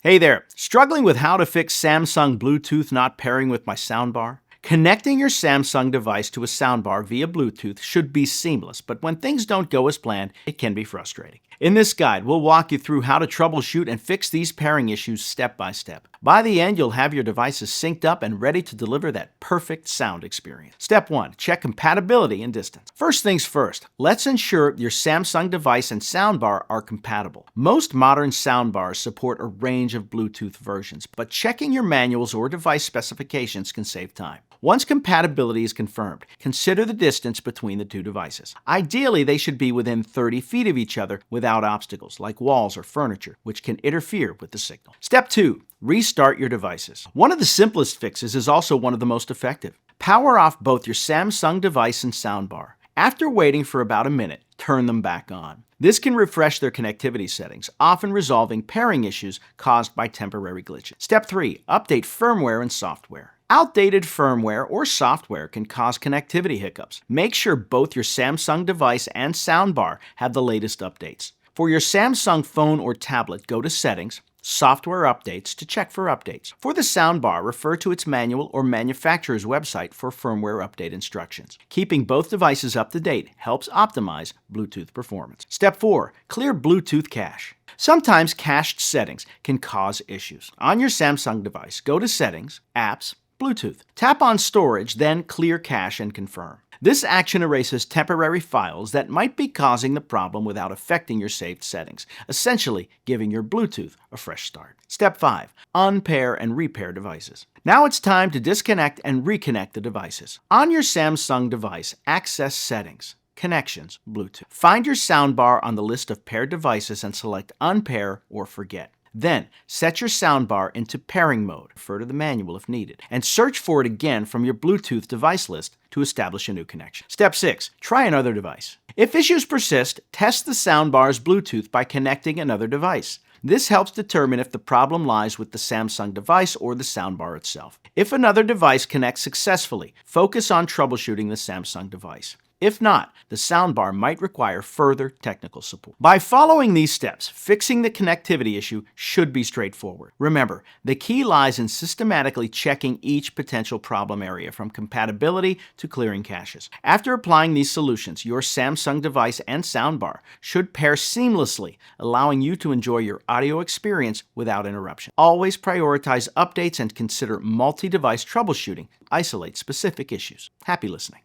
Hey there, struggling with how to fix Samsung Bluetooth not pairing with my soundbar? Connecting your Samsung device to a soundbar via Bluetooth should be seamless, but when things don't go as planned, it can be frustrating. In this guide, we'll walk you through how to troubleshoot and fix these pairing issues step by step. By the end, you'll have your devices synced up and ready to deliver that perfect sound experience. Step 1. Check compatibility and distance. First things first, let's ensure your Samsung device and soundbar are compatible. Most modern soundbars support a range of Bluetooth versions, but checking your manuals or device specifications can save time. Once compatibility is confirmed, consider the distance between the two devices. Ideally, they should be within 30 feet of each other without obstacles like walls or furniture, which can interfere with the signal. Step 2. Restart your devices. One of the simplest fixes is also one of the most effective. Power off both your Samsung device and soundbar. After waiting for about a minute, turn them back on. This can refresh their connectivity settings, often resolving pairing issues caused by temporary glitches. Step 3. Update firmware and software. Outdated firmware or software can cause connectivity hiccups. Make sure both your Samsung device and soundbar have the latest updates. For your Samsung phone or tablet, go to Settings, Software Updates to check for updates. For the soundbar, refer to its manual or manufacturer's website for firmware update instructions. Keeping both devices up to date helps optimize Bluetooth performance. Step 4. Clear Bluetooth cache. Sometimes cached settings can cause issues. On your Samsung device, go to Settings, Apps, Bluetooth. Tap on Storage, then Clear Cache and confirm. This action erases temporary files that might be causing the problem without affecting your saved settings, essentially giving your Bluetooth a fresh start. Step 5. Unpair and repair devices. Now it's time to disconnect and reconnect the devices. On your Samsung device, access Settings, Connections, Bluetooth. Find your soundbar on the list of paired devices and select Unpair or Forget. Then, set your soundbar into pairing mode, refer to the manual if needed, and search for it again from your Bluetooth device list to establish a new connection. Step 6. Try another device. If issues persist, test the soundbar's Bluetooth by connecting another device. This helps determine if the problem lies with the Samsung device or the soundbar itself. If another device connects successfully, focus on troubleshooting the Samsung device. If not, the soundbar might require further technical support. By following these steps, fixing the connectivity issue should be straightforward. Remember, the key lies in systematically checking each potential problem area, from compatibility to clearing caches. After applying these solutions, your Samsung device and soundbar should pair seamlessly, allowing you to enjoy your audio experience without interruption. Always prioritize updates and consider multi-device troubleshooting to isolate specific issues. Happy listening.